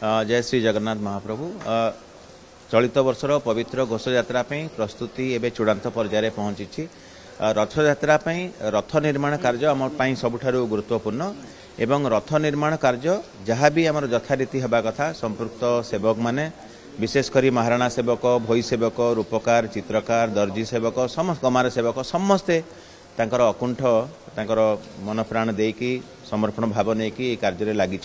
जय श्री जगन्नाथ महाप्रभु। चलित वर्षर पवित्र घोष यात्रा प्रस्तुति एवं चूड़ांत पर्यायर पहुंची। रथ यात्रा रथ निर्माण कार्य आम सबुठारु गुरुत्वपूर्ण एवं रथ निर्माण कार्य जहाँ भी आम यथारीति हवा कथा संपृक्त सेवक माने विशेषकर महाराणा सेवक, भोई सेवक, रूपकार, चित्रकार, दर्जी सेवक, समस्त गमार सेवक समस्ते तांकर अकुंठ तांकर मन प्राण देकी समर्पण भाव नहीं कि कार्य लगी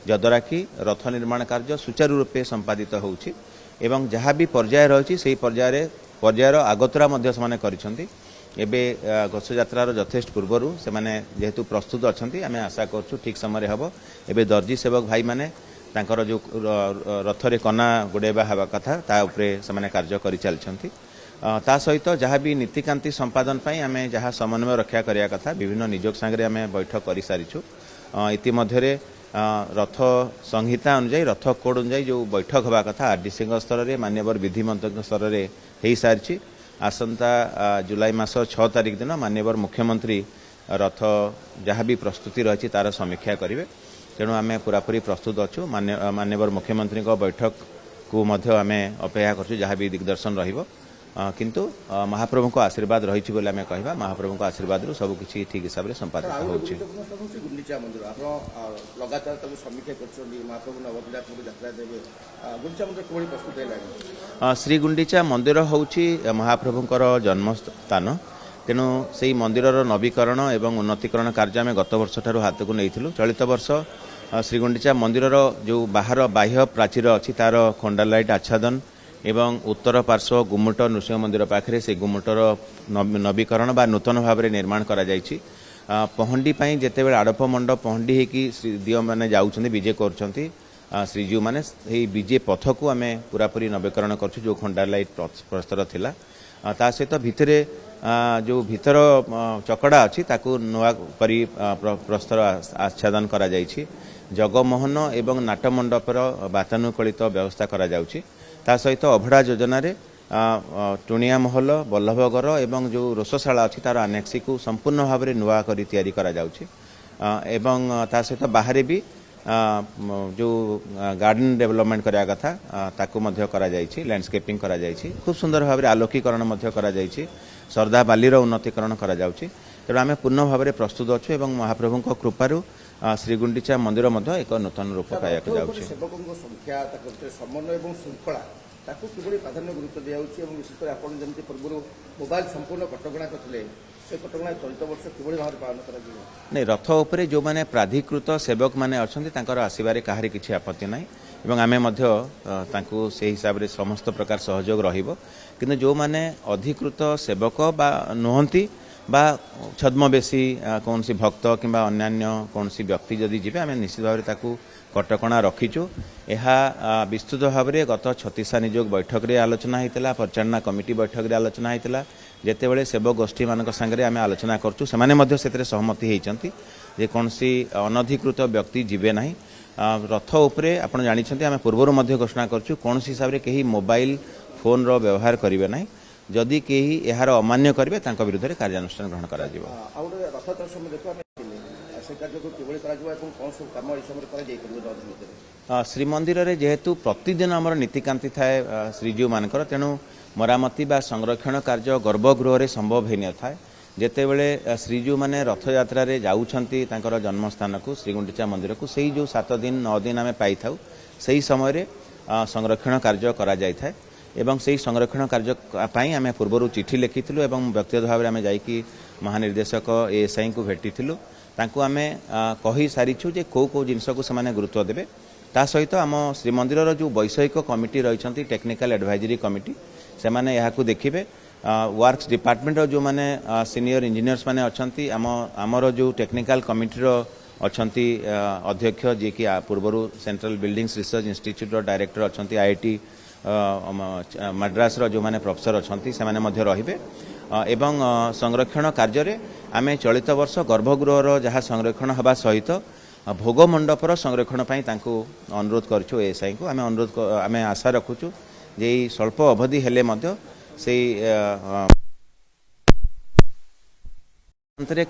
जद्वारा कि रथ निर्माण कार्य सुचारू रूपे संपादित होउछि एवं जहाँ भी पर्याय रही से पर्यायर आगतरा एबे घोष यात्रार यथेष्ट पूर्वर से जेहेतु प्रस्तुत अच्छा आम आशा करूँ ठीक समय हम एबे दर्जी सेवक भाई माने तांकर जो रथरे कना गुड़ेबा हवा कथा ता उपरे से कार्य कर चलती ता सहित जहाँ भी नीतिकांति संपादन आम जहाँ समन्वय रक्षा करने कथा विभिन्न निजोग सांगे आम बैठक कर सारीचु। इतिमध्य रथ संहिता अनुजाई रथ कोड अनुजाई जो बैठक हवा कथा आरडीसी स्तर में मान्यवर विधि मंत्री स्तर में हो सारी। आसंता जुलाई मास 6 तारिख दिन मान्यवर मुख्यमंत्री रथ जहाँ भी प्रस्तुति रही तार समीक्षा करेंगे। तेणु आम पूरापूरी प्रस्तुत अच्छु। मान्यवर मुख्यमंत्री बैठक को आम अपेक्षा कर जहाँ भी दिग्दर्शन रहिबो किंतु महाप्रभु को आशीर्वाद रही कहवा महाप्रभु को आशीर्वाद रू सबकि ठीक हिसाब से संपादित होउछि। श्री गुंडीचा मंदिर होउछि महाप्रभुंकर जन्म स्थान। तेणु से मंदिरर नवीकरण एवं उन्नतीकरण कार्य आम गत वर्ष ठारू हाथ को नहीं। चलित वर्ष श्री गुंडीचा मंदिरर जो बाहर बाह्य प्राचीर अच्छी तार खंडा लाइट आच्छादन एवं उत्तर पार्श्व गुम्मुट नृसिंह मंदिर पाखे से गुम्मुटर नवीकरण बा नूतन भाव में निर्माण करा जायछि। पहंडी जिते बड़े आड़प मंडप पहंडी होगी श्रीदीय मैंने जाऊँच विजे कर श्रीजीव मैंने विजे पथ को आम पूरापूरी नवीकरण कर जो खंडा लाइट प्रस्तर थिला ता सहित भितर जो भीतर चकड़ा अच्छी ताकू नुआ करी प्रस्तर आच्छादन करा जायछि। जगमोहन एवं नाटमंडपर वातानुकूलित व्यवस्था करा जाउछि। ता सहित अभड़ा योजना टुणिया महल बल्लभगर एवं जो रोषशाला अच्छी तार आनेक्सी को संपूर्ण भाव में नुआ करी तैयारी करा जाउछि। एवं ता सहित बाहर भी जो गार्डन डेवलपमेंट करा कथा ताकू मध्य करा जायछि। लैंडस्केपिंग करा जायछि। खूब सुंदर भाव में आलोकीकरण मध्य करा जायछि। श्रद्धा बालीर उन्नतीकरण करा जाउछि। तेणु आम पूर्ण भाव में प्रस्तुत अच्छु एवं महाप्रभु कृपारू श्री गुंडीचा मंदिर एक नूतन रूप पाया जाउछि। प्राधान्य गुरुत्व दिया विशेषकर आप पूर्व मोबाइल संपूर्ण कटकणा करते चलित वर्ष कि पालन कर रथ उपरे जो माने प्राधिकृत सेवक माने अच्छा आसबार कहार किसी आपत्ति ना एवं आम से हिसाब से समस्त प्रकार सहयोग रहिबो। किंतु जो माने अधिकृत सेवक बा नुहंती बा छद्मवेशी कौन सी भक्त किंबा अन्यान्य कौन सी व्यक्ति जदि जीवे आम निश्चित भाव में कटकणा रखीचु। यह विस्तृत भाव में गत 36 निजोग बैठक रे आलोचना होता परिचालना कमिटी बैठक रे आलोचना होता जितेबाला सेवक गोष्ठी मान सागर आम आलोचना करूँ से सहमति होती जे कौन सी अनधिकृत व्यक्ति जीवे ना। रथ उपरे आपड़ जानते आम पूर्वर घोषणा करूँ कौन हिसाब से कहीं मोबाइल फोन रो व्यवहार करेंगे ना। जदि कहीं यार अमान्य करेंगे विरुद्ध में कार्यानुष्ठान ग्रहण कर श्रीमंदिर में जेहेतु प्रतिदिन आमर नीतिकांति थाए श्रीजीव मानकर तेणु मरामती बा संरक्षण कार्य गर्भगृह में संभव हो न था। जितेबले श्रीजीव मैंने रथ यात्रा जाऊँगी जन्मस्थान को श्रीगुंडीचा मंदिर को सही जो 7 दिन 9 दिन आम पाई था से समय संरक्षण कार्य करा जाय था एवं से संरक्षण कार्य आम पूर्वर चिठी लिखिलु एवं व्यक्तिगत भाव में आम जाकि महानिर्देशक एएसआई को भेटी आम कही सारीचु जे कौ जिनस को से गुरुत्व देवे। ता सहित आम श्रीमंदिर जो वैषयिक कमिटी रही टेक्निकल एडवाइजरी कमिटी से माने यहाँ देखिए वर्क्स डिपार्टमेंट जो माने सीनियर इंजीनियर्स माने अच्छी आमर जो टेक्निकल कमिटीर अच्छा अध्यक्ष जी कि पूर्वर central buildings research institute director अच्छा आईआईटी मद्रास जो माने प्रोफेसर अच्छा से रे एवं संरक्षण कार्य आम चलित वर्ष गर्भगृह जहाँ संरक्षण हवा सहित भोग मंडपर संरक्षण अनुरोध करूँ एएसआई को आम आशा रखुचु जे स्वल्प अवधि हेले से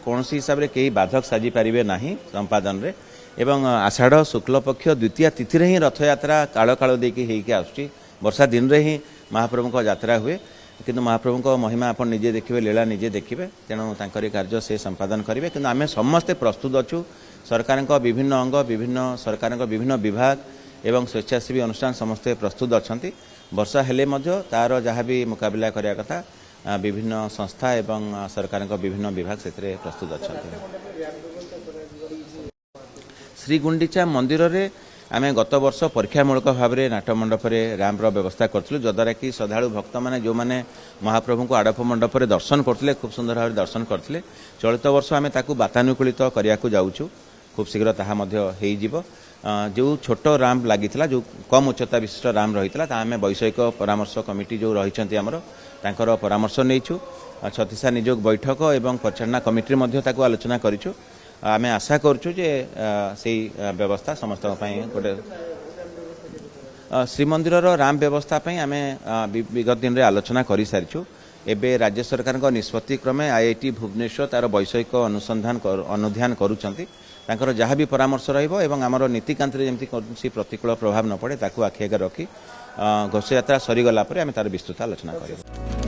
कौन हिसाब से कई बाधक साजी पारे ना संपादन रे एवं आषाढ़ शुक्ल पक्ष द्वितीय तिथि ही रथयात्रा काल काल देकी होइके आसुची वर्षा दिन रे ही महाप्रभु यात्रा हुए किंतु महाप्रभु महिमा आप निजे देखिए लीला निजे देखिए तेणु तांकरी कार्य से संपादन करेंगे किंतु आम समस्ते प्रस्तुत अच्छु सरकार विभिन्न अंग विभिन्न सरकार विभिन्न विभाग एवं स्वेच्छासेवी अनुष्ठान समस्ते प्रस्तुत अच्छा वर्षा हेले तार जहाँ भी मुकाबला करिया कथा विभिन्न संस्था एवं सरकार विभिन्न विभाग से प्रस्तुत अच्छा श्रीगुंडीचा मंदिर रे आम गत वर्ष परीक्षामूलक भाव में नाट्यमंडप रैंपर व्यवस्था करूँ जद्वारा कि श्रद्धालु भक्त मैंने जो मैंने महाप्रभु को आड़प मंडप दर्शन करते खूब सुंदर भाव दर्शन करते चलित वर्ष आम वातानुकूलित करने जाऊँ खूब शीघ्र ताहा जो छोट राम लगी जो कम उच्चता विशिष्ट राम रही आम वैषयिक परामर्श कमिटी जो रही आमर परामर्श नहींचु छत्तीसा निजोग बैठक एवं परिचालना कमिटी आलोचना करूँ आम आशा करूँ जे से व्यवस्था समस्त गोटे श्रीमंदिर राम व्यवस्था आम विगत दिन में आलोचना कर सारी एवं राज्य सरकार निष्पत्ति क्रमे आईआईटी भुवनेश्वर तार वैषयिक अनुध्यान करुँच जहाँ भी परामर्श रमर नीतिकांत जमी कौन प्रतिकूल प्रभाव न पड़े ताकू आखि आगे रखी घोष यात्रा सरीगला आम तार विस्तृत आलोचना कर